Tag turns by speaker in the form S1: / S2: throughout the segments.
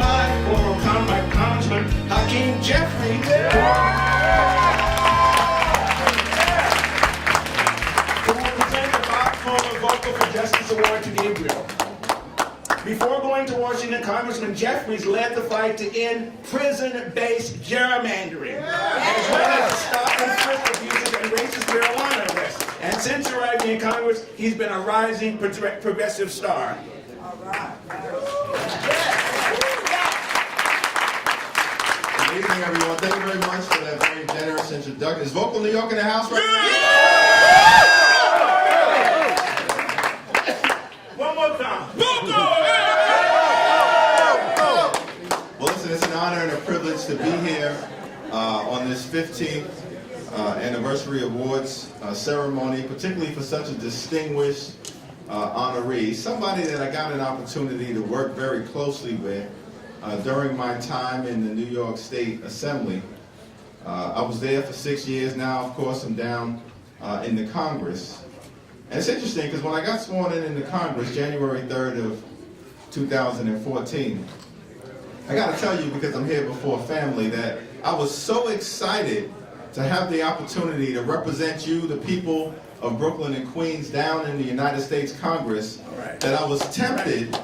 S1: by former Congressman Hakeem Jeffries. Who will present the Bob Kohler Vocal for Justice Award to Gabriel. Before going to Washington, Congressman Jeffries led the fight to end prison-based gerrymandering, as well as stop and frisk abuses and racist marijuana arrests. And since arriving in Congress, he's been a rising progressive star.
S2: All right.
S3: Good evening, everyone. Thank you very much for that very generous introduction. Is Vocal New York in the house right now?
S1: One more time.
S3: Well, listen, it's an honor and a privilege to be here on this 15th Anniversary Awards ceremony, particularly for such a distinguished honoree, somebody that I got an opportunity to work very closely with during my time in the New York State Assembly. I was there for 6 years. Now, of course, I'm down in the Congress. And it's interesting because when I got sworn in the Congress, January 3rd of 2014, I got to tell you, because I'm here before family, that I was so excited to have the opportunity to represent you, the people of Brooklyn and Queens, down in the United States Congress, that I was tempted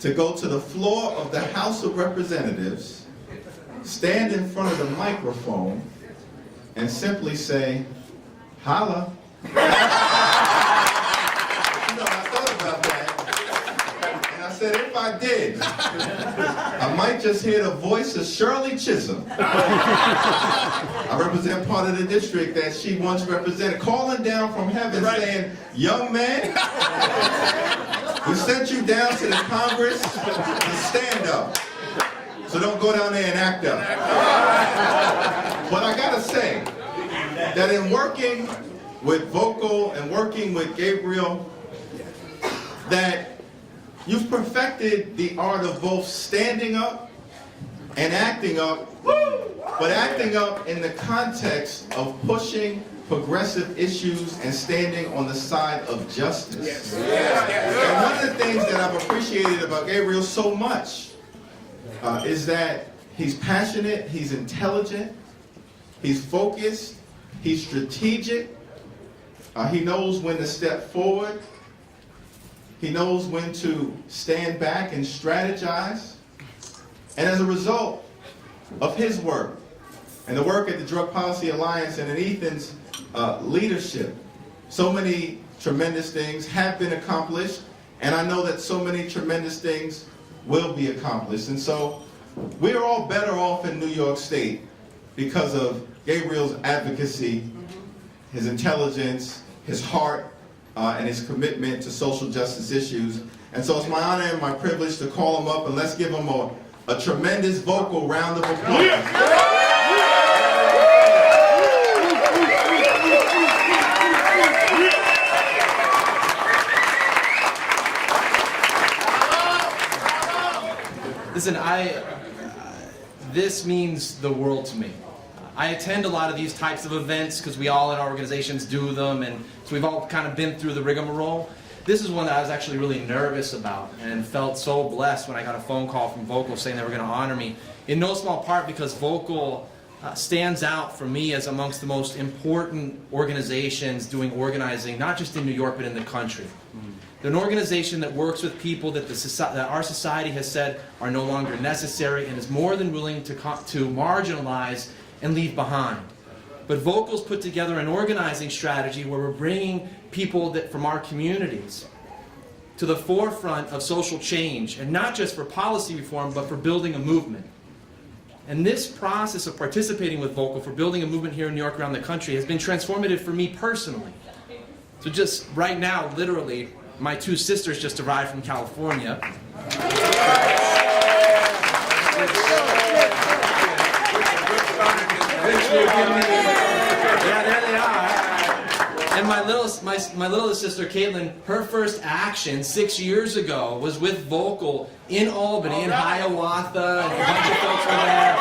S3: to go to the floor of the House of Representatives, stand in front of the microphone, and simply say, holla. You know, I thought about that, and I said, if I did, I might just hear the voice of Shirley Chisholm. I represent part of the district that she once represented, calling down from heaven saying, young man, we sent you down to the Congress to stand up. So don't go down there and act up. But I gotta say that in working with Vocal and working with Gabriel, that you've perfected the art of both standing up and acting up, but acting up in the context of pushing progressive issues and standing on the side of justice. And one of the things that I've appreciated about Gabriel so much is that he's passionate, he's intelligent, he's focused, he's strategic, he knows when to step forward, he knows when to stand back and strategize. And as a result of his work and the work at the Drug Policy Alliance and in Ethan's leadership, so many tremendous things have been accomplished, and I know that so many tremendous things will be accomplished. And so we're all better off in New York State because of Gabriel's advocacy, his intelligence, his heart, and his commitment to social justice issues. And so it's my honor and my privilege to call him up, and let's give him a tremendous vocal round of applause.
S4: Listen, this means the world to me. I attend a lot of these types of events because we all in our organizations do them, and so we've all kind of been through the rigmarole. This is one that I was actually really nervous about and felt so blessed when I got a phone call from Vocal saying they were going to honor me, in no small part because Vocal stands out for me as amongst the most important organizations doing organizing, not just in New York but in the country. They're an organization that works with people that our society has said are no longer necessary and is more than willing to marginalize and leave behind. But Vocal's put together an organizing strategy where we're bringing people from our communities to the forefront of social change, and not just for policy reform, but for building a movement. And this process of participating with Vocal for building a movement here in New York, around the country, has been transformative for me personally. So just right now, literally, my two sisters just arrived from California. Yeah, there they are. And my littlest sister, Caitlin, her first action 6 years ago was with Vocal in Albany, in Hiawatha, and a bunch of folks were there.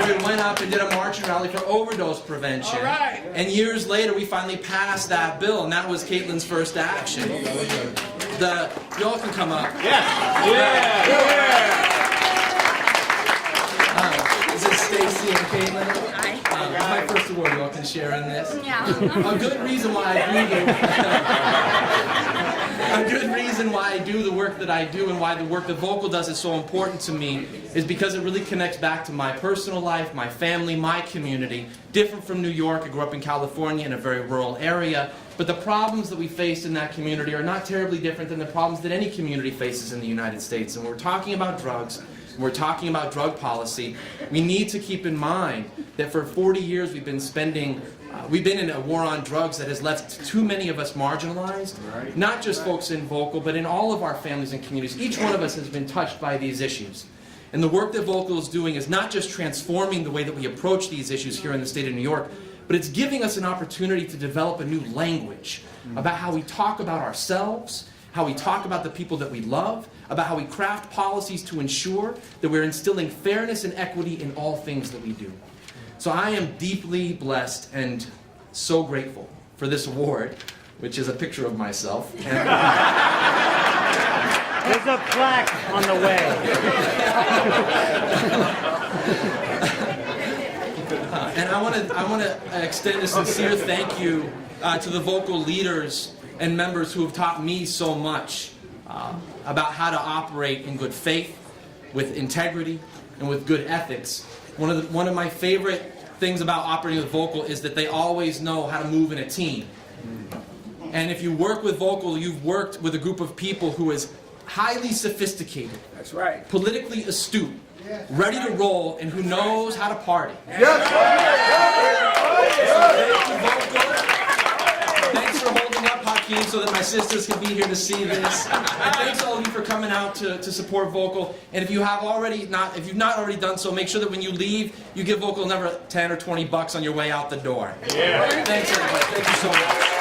S4: We went up and did a marching rally for overdose prevention. And years later, we finally passed that bill, and that was Caitlin's first action. Y'all can come up. Caitlin.
S2: Hi.
S4: This is my first award. You all can share in this.
S2: Yeah.
S4: A good reason why I do the work that I do and why the work that Vocal does is so important to me is because it really connects back to my personal life, my family, my community. Different from New York, I grew up in California in a very rural area, but the problems that we faced in that community are not terribly different than the problems that any community faces in the United States. And we're talking about drugs, and we're talking about drug policy. We need to keep in mind that for 40 years we've been in a war on drugs that has left too many of us marginalized. Not just folks in Vocal, but in all of our families and communities. Each one of us has been touched by these issues. And the work that Vocal is doing is not just transforming the way that we approach these issues here in the state of New York, but it's giving us an opportunity to develop a new language about how we talk about ourselves, how we talk about the people that we love, about how we craft policies to ensure that we're instilling fairness and equity in all things that we do. So I am deeply blessed and so grateful for this award, which is a picture of myself. And
S5: there's a plaque on the way.
S4: And I want to extend a sincere thank you to the Vocal leaders and members who have taught me so much about how to operate in good faith, with integrity, and with good ethics. One of my favorite things about operating with Vocal is that they always know how to move in a team. And if you work with Vocal, you've worked with a group of people who is highly sophisticated,
S1: That's right.
S4: politically astute, ready to roll, and who knows how to party. Thanks for holding up, Hakeem, so that my sisters can be here to see this. And thanks all of you for coming out to support Vocal. And if you've not already done so, make sure that when you leave, you give Vocal another 10 or 20 bucks on your way out the door. Thanks, everybody. Thank you so much.